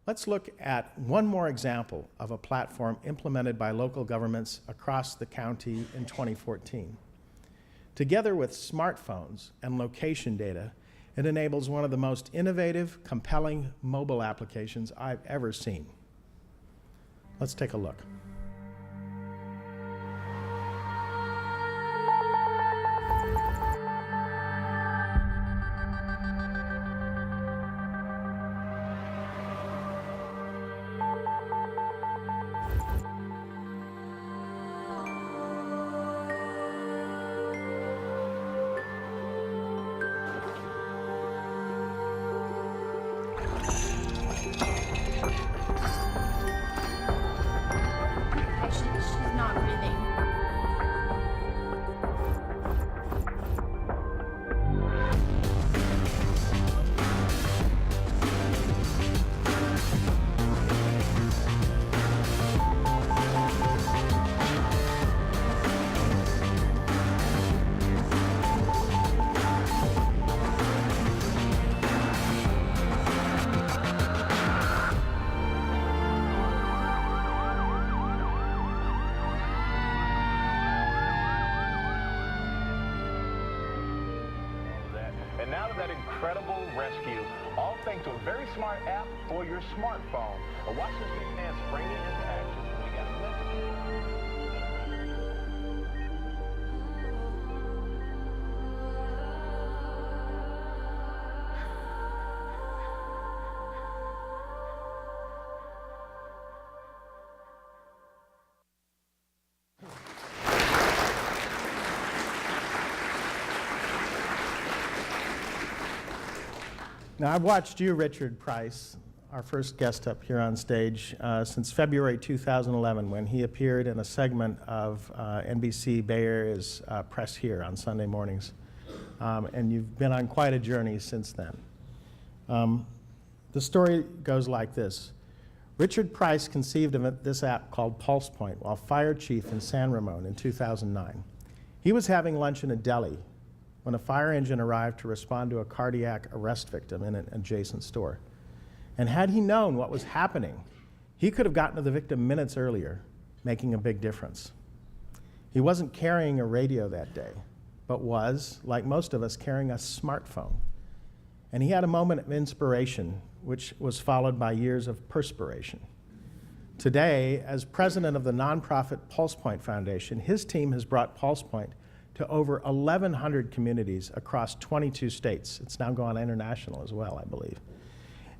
Let's look at one more example of a platform implemented by local governments across the county in 2014. Together with smartphones and location data, it enables one of the most innovative, compelling mobile applications I've ever seen. Let's take a look. Incredible rescue, all thanks to a very smart app for your smartphone. Watch this big man spring it into action. We got a message. Now, I've watched you, Richard Price, our first guest up here on stage, since February 2011, when he appeared in a segment of NBC Bay Area's Press Here on Sunday mornings. And you've been on quite a journey since then. The story goes like this. Richard Price conceived of this app called PulsePoint while Fire Chief in San Ramon in 2009. He was having lunch in a deli when a fire engine arrived to respond to a cardiac arrest victim in an adjacent store. And had he known what was happening, he could have gotten to the victim minutes earlier, making a big difference. He wasn't carrying a radio that day, but was, like most of us, carrying a smartphone. And he had a moment of inspiration, which was followed by years of perspiration. Today, as president of the nonprofit PulsePoint Foundation, his team has brought PulsePoint to over 1,100 communities across 22 states. It's now gone international as well, I believe.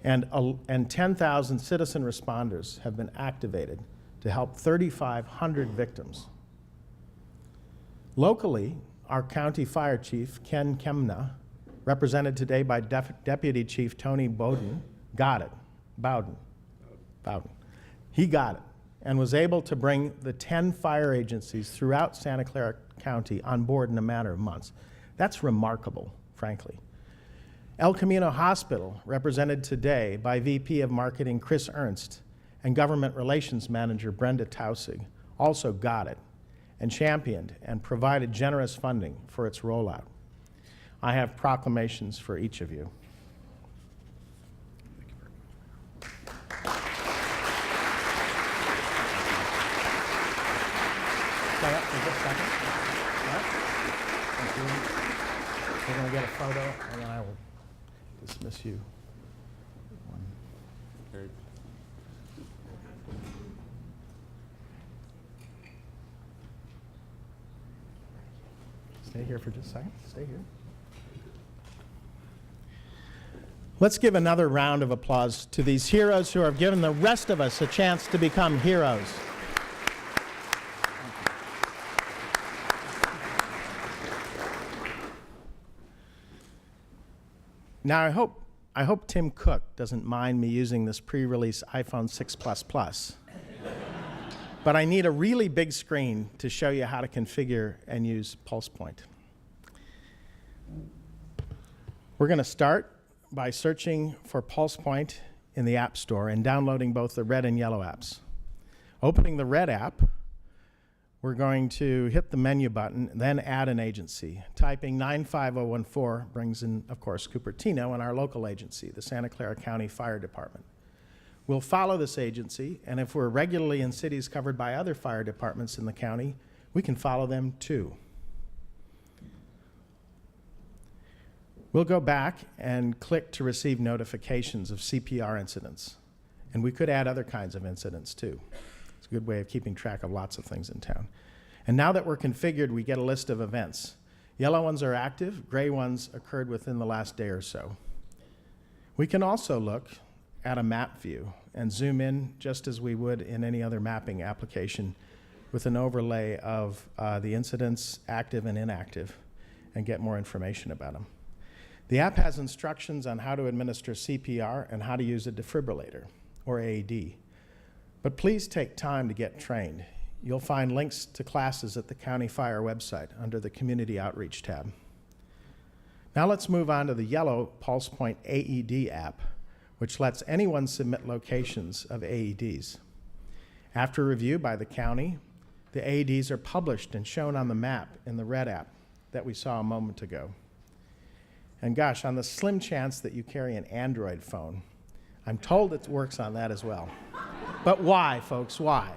And 10,000 citizen responders have been activated to help 3,500 victims. Locally, our county fire chief, Ken Kemna, represented today by Deputy Chief Tony Bowden, got it. Bowden. He got it and was able to bring the 10 fire agencies throughout Santa Clara County on board in a matter of months. That's remarkable, frankly. El Camino Hospital, represented today by VP of Marketing Chris Ernst and Government Relations Manager Brenda Taussig, also got it and championed and provided generous funding for its rollout. I have proclamations for each of you. Stay up for just a second. Thank you. We're going to get a photo, and then I will dismiss you. Stay here for just a second. Stay here. Let's give another round of applause to these heroes who have given the rest of us a chance to become heroes. Now, I hope Tim Cook doesn't mind me using this pre-release iPhone 6 Plus Plus. But I need a really big screen to show you how to configure and use PulsePoint. We're going to start by searching for PulsePoint in the App Store and downloading both the red and yellow apps. Opening the red app, we're going to hit the menu button, then add an agency. Typing 95014 brings in, of course, Cupertino and our local agency, the Santa Clara County Fire Department. We'll follow this agency, and if we're regularly in cities covered by other fire departments in the county, we can follow them too. We'll go back and click to receive notifications of CPR incidents, and we could add other kinds of incidents too. It's a good way of keeping track of lots of things in town. And now that we're configured, we get a list of events. Yellow ones are active, gray ones occurred within the last day or so. We can also look at a map view and zoom in just as we would in any other mapping application with an overlay of the incidents, active and inactive, and get more information about them. The app has instructions on how to administer CPR and how to use a defibrillator, or AED. But please take time to get trained. You'll find links to classes at the County Fire website under the Community Outreach tab. Now let's move on to the yellow PulsePoint AED app, which lets anyone submit locations of AEDs. After review by the county, the AEDs are published and shown on the map in the red app that we saw a moment ago. And gosh, on the slim chance that you carry an Android phone, I'm told it works on that as well. But why, folks, why?